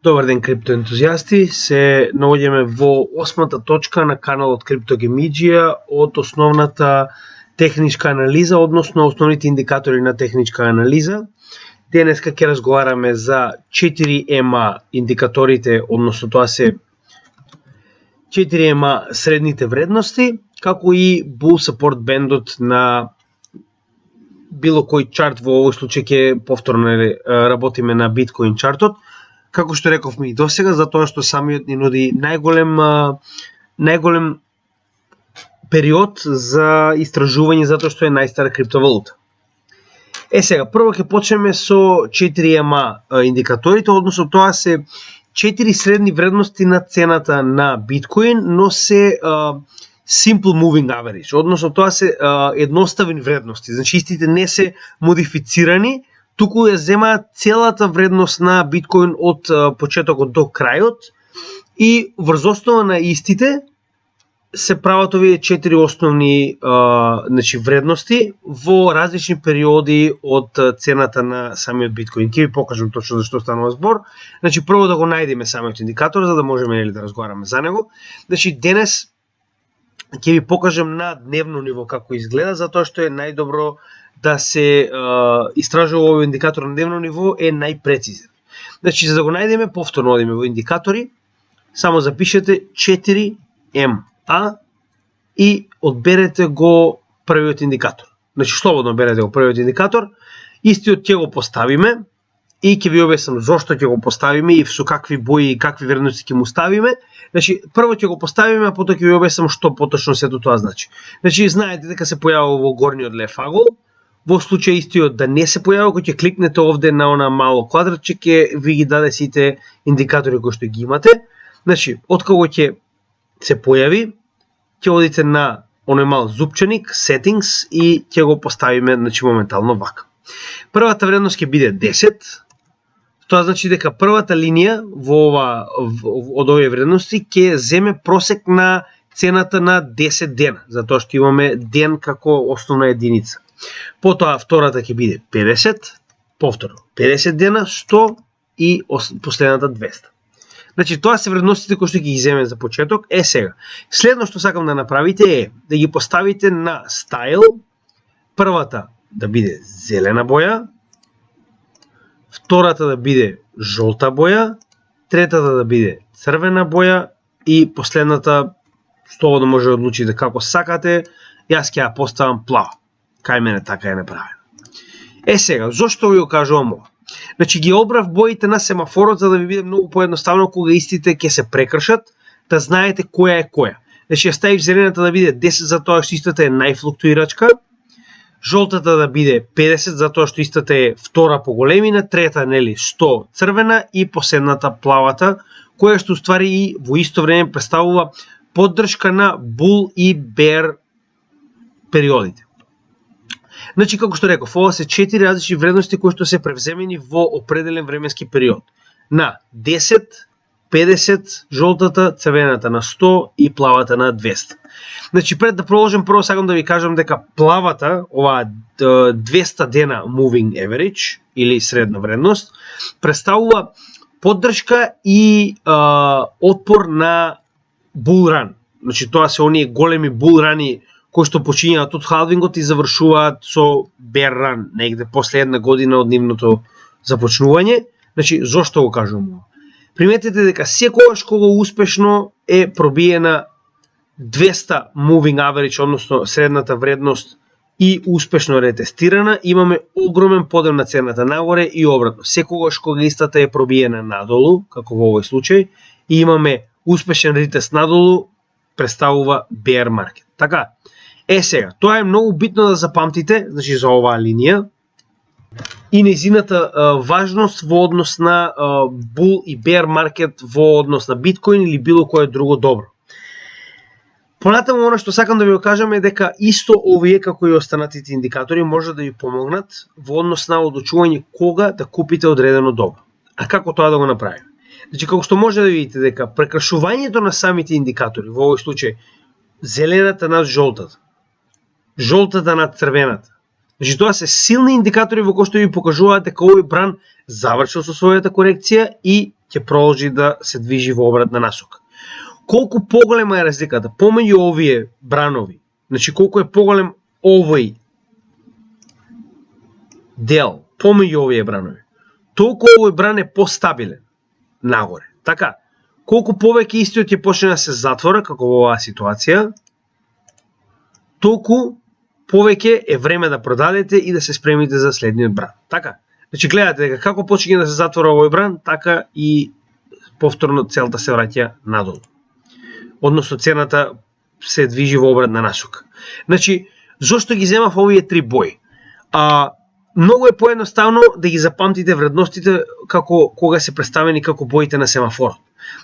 Добар ден, криптоентузијасти. Се наоѓаме во 8-та точка на каналот Криптогемиџија од основната техничка анализа, односно основните индикатори на техничка анализа. Денеска ќе разговараме за 4 EMA индикаторите, односно тоа се 4 EMA средните вредности, како и Bull Support бендот на било кој чарт. Во овој случај ќе повторно работиме на Bitcoin чартот. Како што рековме и досега, затоа што самиот ни нуди најголем период за истражување, затоа што е најстара криптовалута. Сега, прво ќе почнеме со 4 EMA индикаторите, односно тоа се 4 средни вредности на цената на биткоин, но се simple moving average, односно тоа се едноставни вредности, значи истите не се модифицирани, туку ја земаат целата вредност на биткоин од почетокот до крајот и врз основа на истите се прават овие 4 основни вредности во различни периоди од цената на самиот биткоин. Ќе ви покажам точно зашто станува збор. Значи прво да го најдеме самиот индикатор за да можеме да разговараме за него. Значи денес ќе ви покажам на дневно ниво како изгледа, затоа што е најдобро да се истражува овој индикатор на дневно ниво, е најпрецизен. Значи, за да го најдеме, повторно одиме во индикатори, само запишете 4MA и одберете го првиот индикатор. Значи, слободно одберете го првиот индикатор, истиот ќе го поставиме и ќе ви објаснам зошто ќе го поставиме и со какви бои и какви вредности ќе му ставиме. Значи, прво ќе го поставиме, а потоа ќе ви објаснам што поточно сето тоа значи. Значи, знаете дека се појавува во горниот лев агол. Во случај истиот да не се појавува, кога ќе кликнете овде на она мало квадратче, ќе ви ги даде сите индикатори кои што ги имате. Значи, откако ќе се појави, ќе одите на оној мал зупченик, settings, и ќе го поставиме, значи, моментално вака. Првата вредност ќе биде 10. Тоа значи дека првата линија од овие вредности ќе земе просек на цената на 10 дена, затоа што имаме ден како основна единица. Потоа втората ќе биде 50, повторно 50 дена, 100 и последната 200. Значи тоа се вредностите кои што ќе ги земе за почеток. Сега, следно што сакам да направите е да ги поставите на стайл. Првата да биде зелена боја, втората да биде жолта боја, третата да биде црвена боја и последната слободно може да одлучите како сакате. Јас ќе ја поставам плава. Кај мене така е направено. Сега, зошто ви го кажувам ова? Значи ги обрав боите на семафорот за да ви биде многу поедноставно кога истите ќе се прекршат, да знаете која е која. Значи ја ставив зелената да биде 10 затоа што истата е најфлуктуирачка, жолтата да биде 50 затоа што истата е втора по големина, трета нели 100 црвена и последната плавата, која што уствари и во исто време представува поддршка на Bull и Bear периодите. Значи, како што реков, ова се 4 различни вредности кои што се превземени во определен временски период. На 10, 50, жолтата, црвената на 100 и плавата на 200. Значи, пред да продолжим, прво сакам да ви кажам дека плавата, оваа 200 дена moving average или средна вредност, представува поддршка и отпор на bull run. Значи, тоа се оние големи bull run-и кои што почињаат од халвингот и завршуваат со bear run негде после една година од нивното започнување. Значи, зошто го кажувам ова? Приметете дека секогаш кога успешно е пробиена 200 moving average, односно средната вредност, и успешно ретестирана, имаме огромен подем на цената нагоре и обратно. Секогаш кога истата е пробиена надолу, како во овој случај, и имаме успешен ретест надолу, представува bear market. Така, сега, тоа е многу битно да запамтите, значи за оваа линија и нејзината важност во однос на Bull и Bear market во однос на биткоин или било кое друго добро. Понатаму, оно што сакам да ви го кажам е дека исто овие, како и останатите индикатори, може да ви помогнат во однос на одлучување кога да купите одредено добро. А како тоа да го направиме? Значи, како што може да видите дека прекршувањето на самите индикатори, во овој случај зелената над жолтата, жолтата над црвената. Значи тоа се силни индикатори во кои што ви покажуваат дека овој бран завршил со својата корекција и ќе продолжи да се движи во обратна насока. Колку поголема е разликата помеѓу овие бранови, значи колку е поголем овој дел помеѓу овие бранови, толку овој бран е постабилен нагоре. Така, колку повеќе истиот ќе почне да се затвора, како во оваа ситуација, толку повеќе е време да продадете и да се спремите за следниот бран. Така, значи гледате дека како почине да се затвора овој бран, така и повторно целта се враќа надолу. Односно цената се движи во обратна насока. Значи, зошто ги земав овие три бои? Многу е поедноставно да ги запамтите вредностите како кога се представени како боите на семафорот.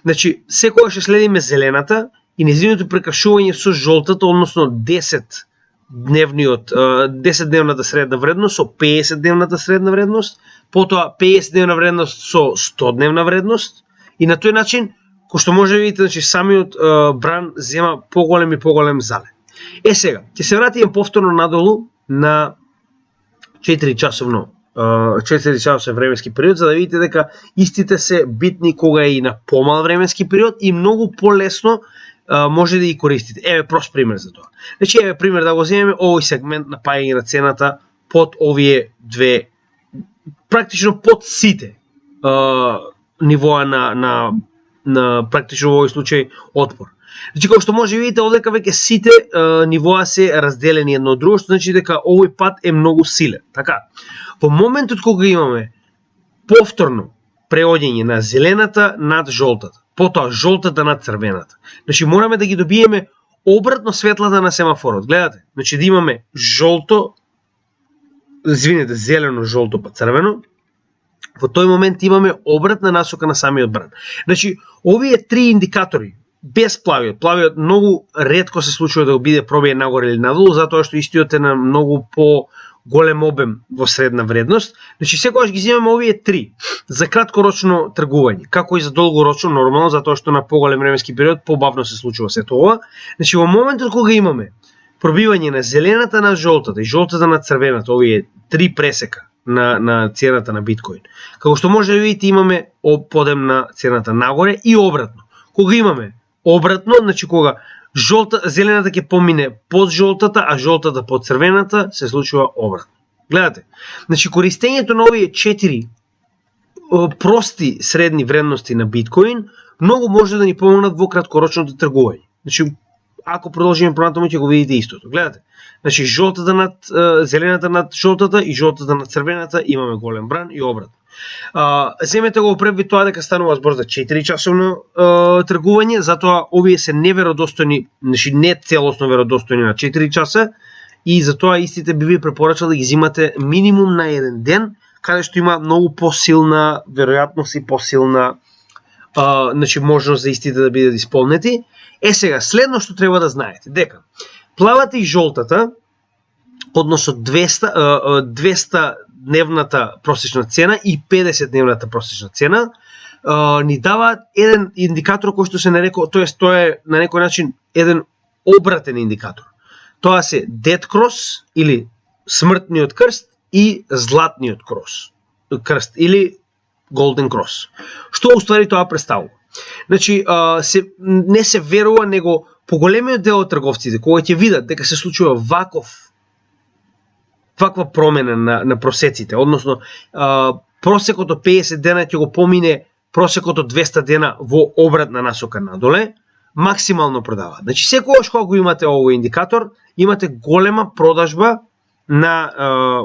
Значи, секогаш ќе следиме зелената и нејзиното прекашување со жолтата, односно 10-дневната средна вредност со 50-дневната средна вредност, потоа 50-дневна вредност со 100-дневна вредност и на тој начин, кој што може да видите, значи самиот бран зема поголем и поголем зале. Сега, ќе се вратиме повторно надолу на 4 часов временски период, за да видите дека истите се битни кога е и на помал временски период и многу полесно може да ги користите. Еве прост пример за тоа. Значи, еве пример да го земеме овој сегмент на паѓање на цената под овие две, практично под сите нивоа на практично во овој случај отпор. Значи, како што може да видите, одека веќе сите нивоа се разделени едно од друго, што значи дека овој пат е многу силен. Така, во моментот кога имаме повторно преоѓање на зелената над жолтата, потоа жолтата над црвената, значи мораме да ги добиеме обратно светлата на семафорот. Гледате, значи да имаме зелено, жолто па црвено. Во тој момент имаме обратна насока на самиот бран. Значи, овие три индикатори, без плавиот многу ретко се случува да биде пробиен нагоре или надолу, затоа што истиот е на многу по-голем обем во средна вредност. Значи, секогаш ги земаме овие три за краткорочно тргување, како и за долгорочно, нормално, затоа што на поголем временски период побавно се случува сето ова. Значи, во моментот кога имаме пробивање на зелената на жолтата и жолтата на црвената, овие три пресека на цената на биткоин, како што може да видите, имаме подем на цената нагоре и обратно. Кога имаме обратно, значи кога зелената ќе помине под жолтата, а жолтата под црвената, се случува обратно. Гледате, значи користењето на овие 4 прости средни вредности на биткоин многу може да ни помогнат во краткорочното тргување. Значи, ако продолжиме понатаму ќе го видите истото. Гледате, значи зелената над жолтата и жолтата над црвената имаме голем бран и обратно. Земете го предвид тоа дека станува збор за 4 часовно тргување, затоа овие се неверодостојни, значи не целосно веродостојни на 4 часа и затоа истите би ви препорачал да ги зимате минимум на еден ден, каде што има многу посилна веројатност и посилна значи можност за истите да бидат исполнети. Сега, следно што треба да знаете, дека плавата и жолтата, односно 200-дневната просечна цена и 50-дневната просечна цена, ни даваат еден индикатор кој што се нарекува, тоест тоа е на некој начин еден обратен индикатор. Тоа се Dead Cross или смртниот крст и златниот крст или Golden Cross. Што уствари тоа представува? Значи, не се верува, него поголемиот дел од трговците, кога ќе видат дека се случува ваква промена на просеците, односно просекот од 50 дена ќе го помине просекот од 200 дена во обратна насока надоле, максимално продаваат. Значи, секогаш кога го имате овој индикатор, имате голема продажба на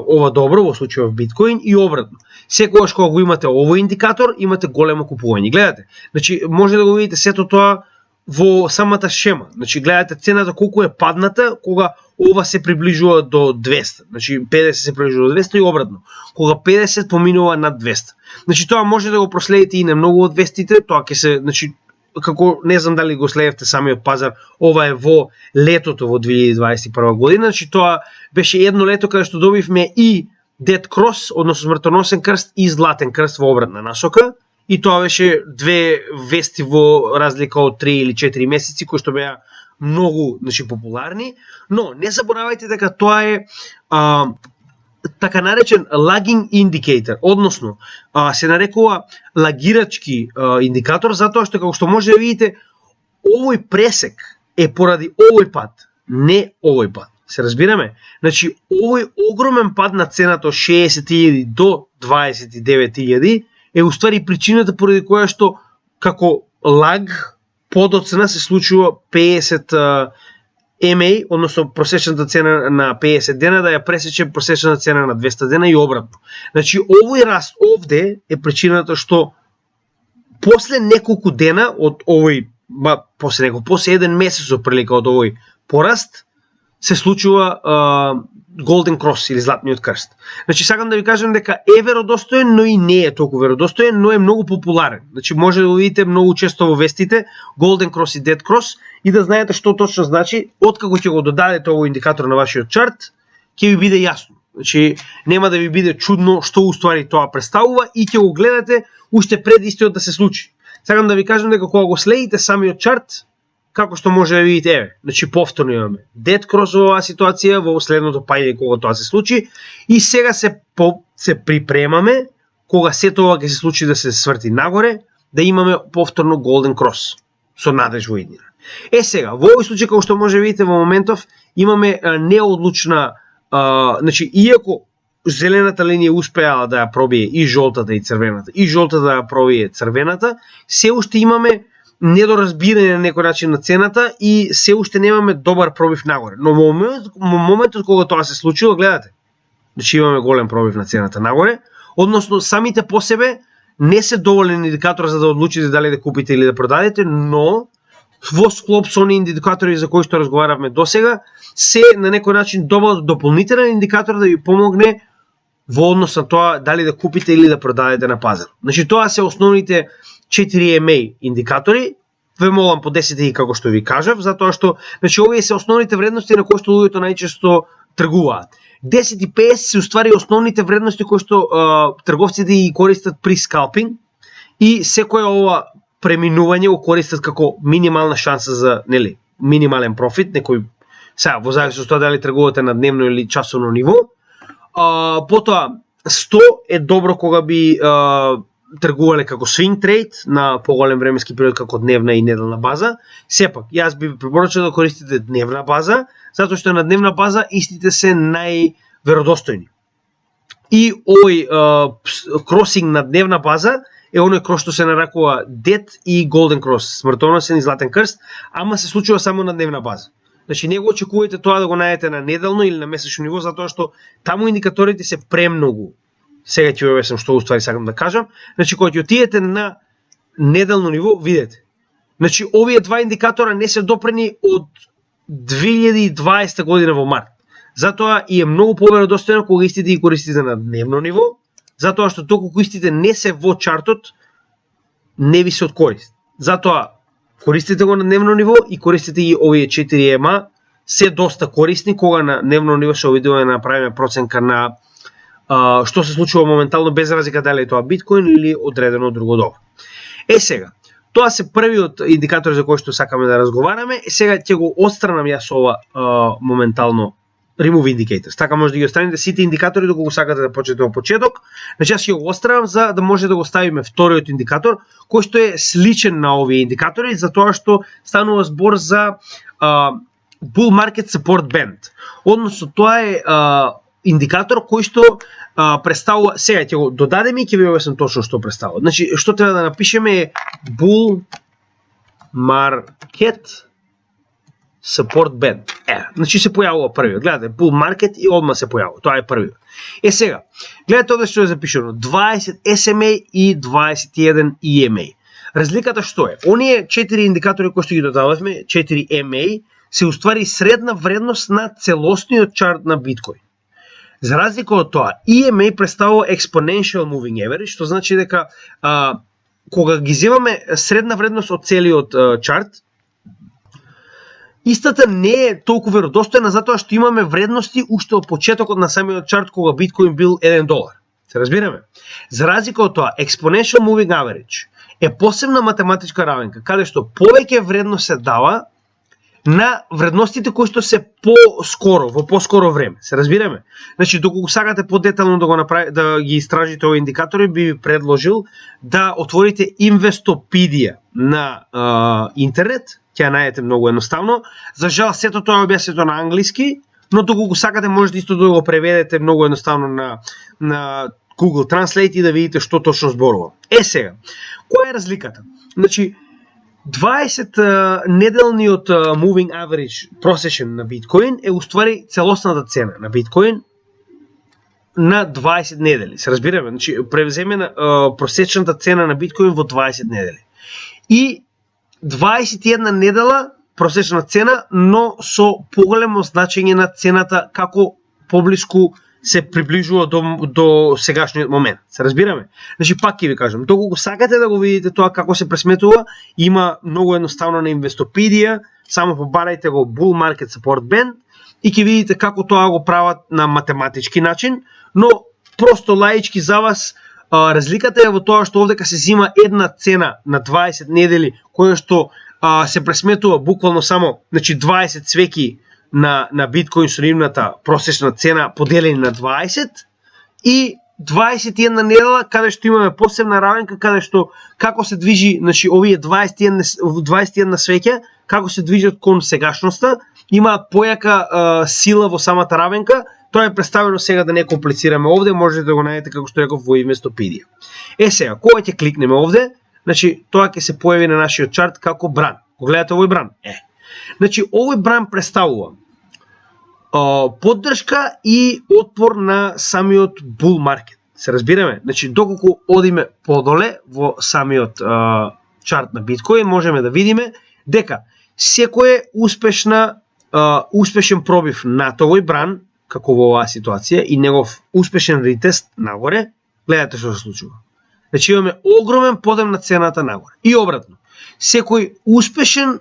ова добро, во случајот биткоин и обратно. Секогаш кога го имате овој индикатор, имате големо купување. Гледате, значи може да го видите сето тоа во самата шема. Значи гледате цената колку е падната кога ова се приближува до 200. Значи 50 се приближува до 200 и обратно. Кога 50 поминува над 200. Значи тоа може да го проследите и на многу од вестите, тоа ќе се, значи како не знам дали го следевте самиот пазар, ова е во летото во 2021 година, значи тоа беше едно лето каде што добивме и Dead Cross, односно смртоносен крст и златен крст во обратна насока, и тоа беше две вести во разлика од 3 или 4 месеци кои што беа многу, значи, популарни, но не заборавајте дека тоа е така наречен lagging indicator, односно се нарекува лагирачки индикатор, затоа што како што може да видите, овој пресек е поради овој пат, не овој пат. Се разбираме? Значи, овој огромен пад на цената од 60.000 до 29.000 е уствари причината поради која што како лаг подоцна се случува 50 MA, односно просечната цена на 50 дена да ја пресече просечната цена на 200 дена и обратно. Значи, овој раст овде е причината што после неколку дена од овој, после еден месец од прилика од овој пораст, се случува Golden Cross или Златниот крст. Значи, сакам да ви кажам дека е веродостоен, но и не е толку веродостоен, но е многу популарен. Значи, може да го видите многу често во вестите Golden Cross и Dead Cross и да знаете што точно значи. Откако ќе го додадете овој индикатор на вашиот чарт, ќе ви биде јасно. Значи, нема да ви биде чудно што уствари тоа представува и ќе го гледате уште пред истиот да се случи. Сакам да ви кажам дека кога го следите самиот чарт, како што може да видите, еве, значи повторно имаме Dead Cross во оваа ситуација, во следното паѓање кога тоа се случи и сега се припремаме кога сето ова ќе се случи да се сврти нагоре, да имаме повторно Golden Cross со надеж во иднина. Сега, во овој случај како што може да видите во моментов имаме неодлучна, значи иако зелената линија успеала да ја пробие и жолтата и црвената, и жолтата да ја пробие црвената, се уште имаме недоразбирање на некој начин на цената и се уште немаме добар пробив нагоре. Но во моментот кога тоа се случило, гледате, значи имаме голем пробив на цената нагоре, односно самите по себе не се доволен индикатор за да одлучите дали да купите или да продадете, но во склоп со оние индикатори за кои што разговаравме досега, се на некој начин дополнителен индикатор да ви помогне во однос на тоа дали да купите или да продадете на пазар. Значи тоа се основните 4 MA индикатори, ве молам подесете ги како што ви кажав, затоа што значи овие се основните вредности на кои што луѓето најчесто тргуваат. 10 и 50 се уствари основните вредности кои што трговците ги користат при скалпинг и секоја ова преминување го користат како минимална шанса за, нели, минимален профит, некој сега во зависност од тоа дали тргувате на дневно или часовно ниво. Потоа 100 е добро кога би тргувале како swing trade на поголем временски период како дневна и неделна база. Сепак, јас би препорачал да користите дневна база, затоа што на дневна база истите се најверодостојни. И овој кросинг на дневна база е оној крос што се нарекува Dead и Golden Cross, смртоносен и златен крст, ама се случува само на дневна база. Значи не го очекувате тоа да го најдете на неделно или на месечно ниво, затоа што таму индикаторите се премногу. Сега ќе ви објаснам што уствари сакам да кажам. Значи кога ќе отидете на неделно ниво, видете. Значи овие два индикатора не се допрени од 2020 година во март. Затоа и е многу поверодостојно кога истите ги користите на дневно ниво, затоа што доколку истите не се во чартот, не ви се од корист. Затоа користите го на дневно ниво и користите ги овие 4 EMA, се доста корисни кога на дневно ниво се обидуваме да направиме проценка на што се случува моментално без разлика дали е тоа биткоин или одредено друго добро. Сега, тоа се првиот индикатор за кој што сакаме да разговараме. Сега ќе го отстранам јас ова моментално remove indicators. Така може да ги останете сите индикатори доколку сакате да почнете од почеток. Значи јас ќе го отстранам за да може да го ставиме вториот индикатор кој што е сличен на овие индикатори, затоа што станува збор за bull market support band. Односно тоа е индикатор кој што представува, сега ќе го додадеме и ќе ви објаснам точно што представува. Значи што треба да напишеме е bull market support band. Значи се појавува првиот. Гледате, bull market и одма се појавува. Тоа е првиот. Сега, гледате овде што е запишано 20 SMA и 21 EMA. Разликата што е? Оние 4 индикатори кои што ги додававме, 4 MA, се уствари средна вредност на целосниот чарт на биткоин. За разлика од тоа, EMA представува exponential moving average, што значи дека кога ги земаме средна вредност од целиот чарт, истата не е толку веродостојна затоа што имаме вредности уште од почетокот на самиот чарт кога биткоин бил $1. Се разбираме? За разлика од тоа, exponential moving average е посебна математичка равенка, каде што повеќе вредност се дава, на вредностите кои што се поскоро, во поскоро време. Се разбираме? Значи, доколку сакате подетално да го направи, да ги истражите овие индикатори, би ви предложил да отворите Investopedia на интернет, ќе ја најдете многу едноставно. За жал, сето тоа е објаснето на англиски, но доколку сакате можете исто да го преведете многу едноставно на Google Translate и да видите што точно зборува. Сега, која е разликата? Значи, 20 неделниот moving average просечен на биткоин е уствари целосната цена на биткоин на 20 недели. Се разбираме, значи превземе просечната цена на биткоин во 20 недели. И 21 недела просечна цена, но со поголемо значење на цената како поблиску се приближува до сегашниот момент. Се разбираме? Значи, пак ќе ви кажам, доколку сакате да го видите тоа како се пресметува, има многу едноставно на Investopedia, само побарајте го Bull Market Support Band и ќе видите како тоа го прават на математички начин, но просто лаички за вас, разликата е во тоа што овдека се зима една цена на 20 недели, која што се пресметува буквално само, значи 20 свеки на биткоин со нивната просечна цена поделени на 20 и 21 недела каде што имаме посебна равенка каде што како се движи, значи овие 21 свеќе како се движат кон сегашноста, имаат појака сила во самата равенка. Тоа е представено сега, да не комплицираме овде, можете да го најдете како што реков во Investopedia. Сега, кога ќе кликнеме овде, значи тоа ќе се појави на нашиот чарт како бран. Го гледате овој бран? Значи, овој бран представува поддршка и отпор на самиот bull market. Се разбираме? Значи, доколку одиме подоле во самиот чарт на биткоин, можеме да видиме дека секој успешен пробив над овој бран, како во оваа ситуација, и негов успешен ретест нагоре, гледате што се случува. Значи, имаме огромен подем на цената нагоре. И обратно, секој успешен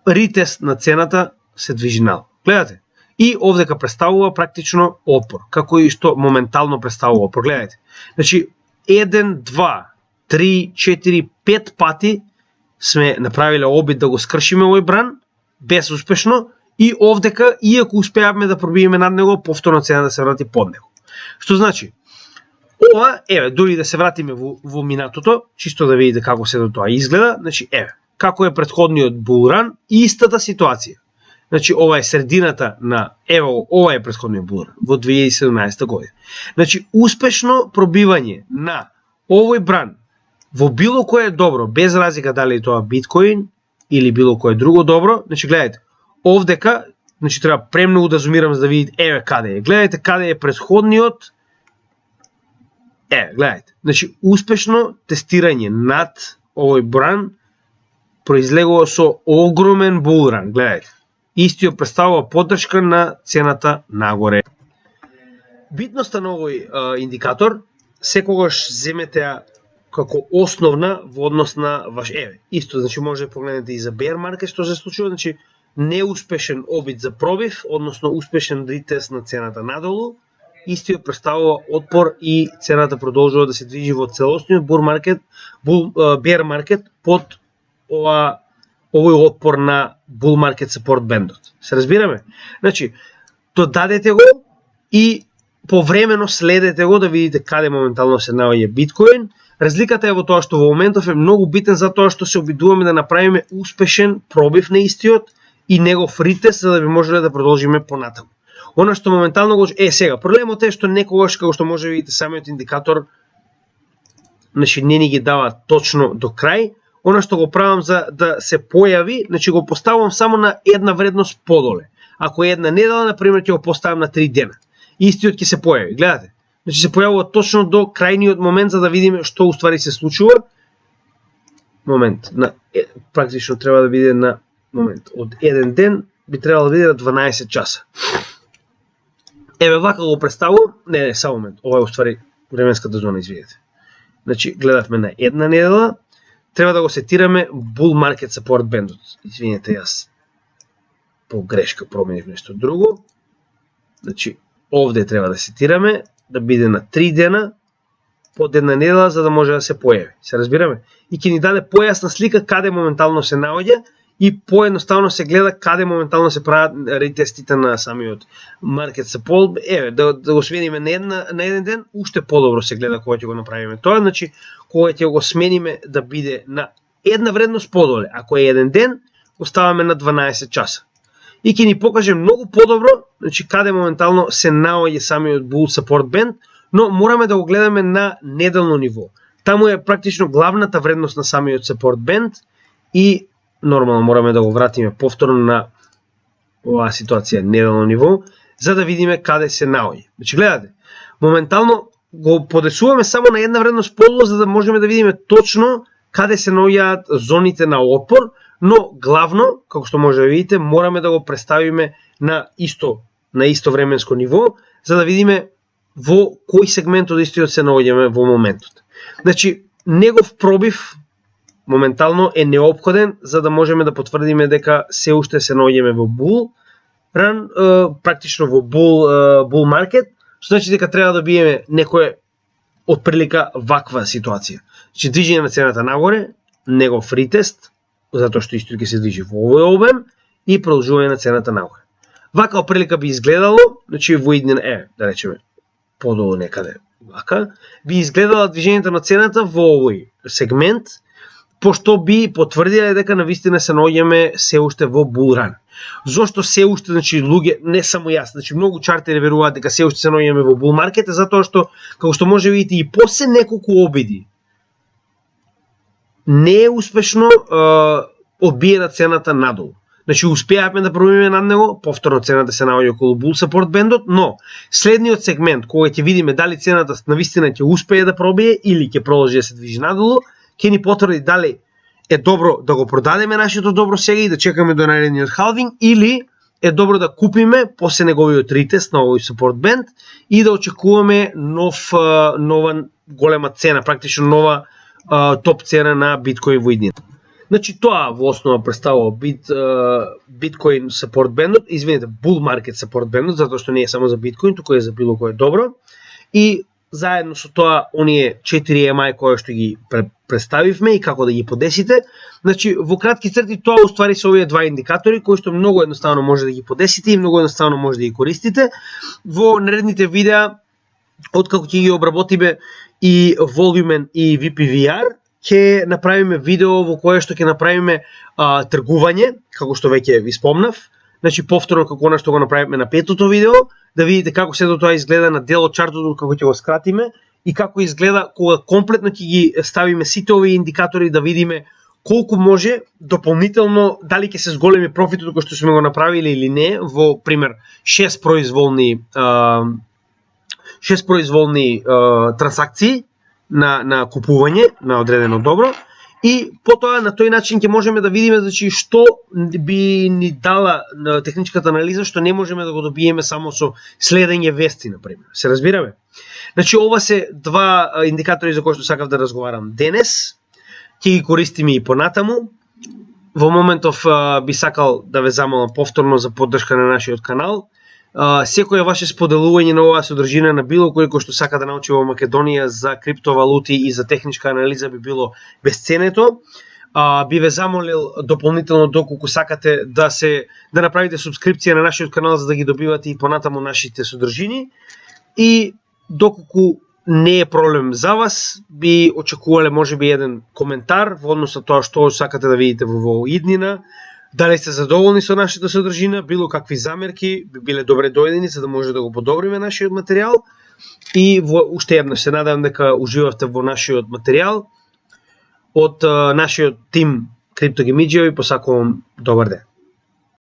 ретест на цената се движи надолу. Гледате? И овдека представува практично отпор, како и што моментално представува отпор. Гледате. Значи, 1, 2, 3, 4, 5 пати сме направиле обид да го скршиме овој бран, безуспешно, и овдека, иако успеавме да пробиеме над него, повторно цена да се врати под него. Што значи, ова, дури да се вратиме во минатото, чисто да видите како се до тоа изгледа, значи, како е претходниот булран, истата ситуација. Значи, ова е средината на, ова е претходниот булран, во 2017 година. Значи, успешно пробивање на овој бран во било кое добро, без разлика дали тоа биткоин или било кое друго добро, значи, гледайте, овдека, значи, треба премногу да зумирам за да видите, каде е. Гледайте каде е претходниот, гледайте, значи, успешно тестирање над овој бран произлегува со огромен булран, гледайте. Истиот представува поддршка на цената нагоре. Битноста на овој индикатор, секогаш земете како основна во однос на ваш исто, значи може да погледнете и за bear market што се случува, значи неуспешен обид за пробив, односно успешен ретест на цената надолу, истиот представува отпор и цената продолжува да се движи во целосниот bear market под овој отпор на bull market support бендот. Се разбираме? Значи, додадете го и повремено следете го да видите каде моментално се наоѓа биткоин. Разликата е во тоа што во моментов е многу битен за тоа што се обидуваме да направиме успешен пробив на истиот и негов ретест за да би можеле да продолжиме понатаму. Она што моментално го сега, проблемот е што некогаш, како што може да видите самиот индикатор, значи не ни ги дава точно до крај. Она што го правам за да се појави, значи го поставам само на една вредност подоле. Ако е една недела, например, ќе го поставам на 3 дена. Истиот ќе се појави, гледате. Значи се појавува точно до крајниот момент за да видиме што уствари се случува. Момент, практично треба да биде на момент. Од еден ден би требало да биде на 12 часа. Вака го представувам. Не, само момент. Ова е уствари временската зона, извидете. Значи, гледавме на една недела. Треба да го сетираме Bull Market Support бендот. Извинете, јас по грешка променив нешто друго. Значи, овде треба да сетираме, да биде на 3 дена, под една недела, за да може да се појави. Се разбираме? И ќе ни даде појасна слика каде моментално се наоѓа и поедноставно се гледа каде моментално се прават ретестите на самиот market support. Да го смениме на еден ден, уште подобро се гледа кога ќе го направиме тоа. Значи, кога ќе го смениме да биде на една вредност подоле, ако е еден ден, оставаме на 12 часа. И ќе ни покаже многу подобро, значи каде моментално се наоѓа самиот bull support band, но мораме да го гледаме на неделно ниво. Таму е практично главната вредност на самиот support band и нормално мораме да го вратиме повторно на оваа ситуација неделно ниво, за да видиме каде се наоѓа. Значи гледате, моментално го подесуваме само на една вредност подолу, за да можеме да видиме точно каде се наоѓаат зоните на отпор, но главно, како што може да видите, мораме да го представиме на исто временско ниво, за да видиме во кој сегмент од истиот се наоѓаме во моментот. Значи, негов пробив моментално е неопходен за да можеме да потврдиме дека се уште се наоѓаме во bull run, практично во bull market, што значи дека треба да биеме некоја отприлика ваква ситуација. Значи, движење на цената нагоре, негов ретест, затоа што исто ќе се движи во овој обем и продолжување на цената нагоре. Вака отприлика би изгледало, значи во иднина да речеме подолу некаде вака, би изгледала движењето на цената во овој сегмент, пошто би потврдиле дека навистина се наоѓаме се уште во bull run. Зошто се уште, значи луѓе, не само јас, значи многу чартери веруваат дека се уште се наоѓаме во bull market, затоа што како што може видите и после неколку обиди не е успешно одбиена цената надолу. Значи успеавме да пробиме над него, повторно цената се наоѓа околу bull support бендот, но следниот сегмент кога ќе видиме дали цената навистина ќе успее да пробие или ќе продолжи да се движи надолу, ќе ни потврди дали е добро да го продадеме нашето добро сега и да чекаме до наредниот халвинг, или е добро да купиме после неговиот ретест на овој support band и да очекуваме нова голема цена, практично нова топ цена на биткоин во иднина. Значи тоа во основа представува биткоин support бендот, извинете, bull market support бендот, затоа што не е само за биткоин, туку е за било кое добро. И заедно со тоа оние 4 EMI кои што ги представивме и како да ги подесите. Значи во кратки црти тоа уствари се овие два индикатори кои што многу едноставно може да ги подесите и многу едноставно може да ги користите. Во наредните видеа, откако ќе ги обработиме и Volumen и VPVR, ќе направиме видео во кое што ќе направиме тргување, како што веќе ви спомнав. Значи повторно како она што го направиме на петото видео, да видите како сето тоа изгледа на дел од чартот, како ќе го скратиме и како изгледа кога комплетно ќе ги ставиме сите овие индикатори, да видиме колку може дополнително, дали ќе се зголеми профитот кој што сме го направиле или не, во пример 6 произволни трансакции на купување на одредено добро, и потоа на тој начин ќе можеме да видиме, значи, што би ни дала техничката анализа, што не можеме да го добиеме само со следење вести, например. Се разбираме? Значи, ова се два индикатори за кои што сакав да разговарам денес. Ќе ги користиме и понатаму. Во моментов би сакал да ве замолам повторно за поддршка на нашиот канал. Секој ваше споделување на оваа содржина на било кој што сака да научи во Македонија за криптовалути и за техничка анализа би било безценето. Би ве замолил дополнително, доколку сакате, да направите субскрипција на нашиот канал за да ги добивате и понатаму нашите содржини. И доколку не е проблем за вас, би очекувале можеби еден коментар во однос на тоа што сакате да видите во иднина. Дали сте задоволни со нашата содржина, било какви замерки би биле добре дојдени за да може да го подобриме нашиот материјал. И уште еднаш се надевам дека уживавте во нашиот материјал. Од нашиот тим Криптогемиџија ви посакувам добар ден.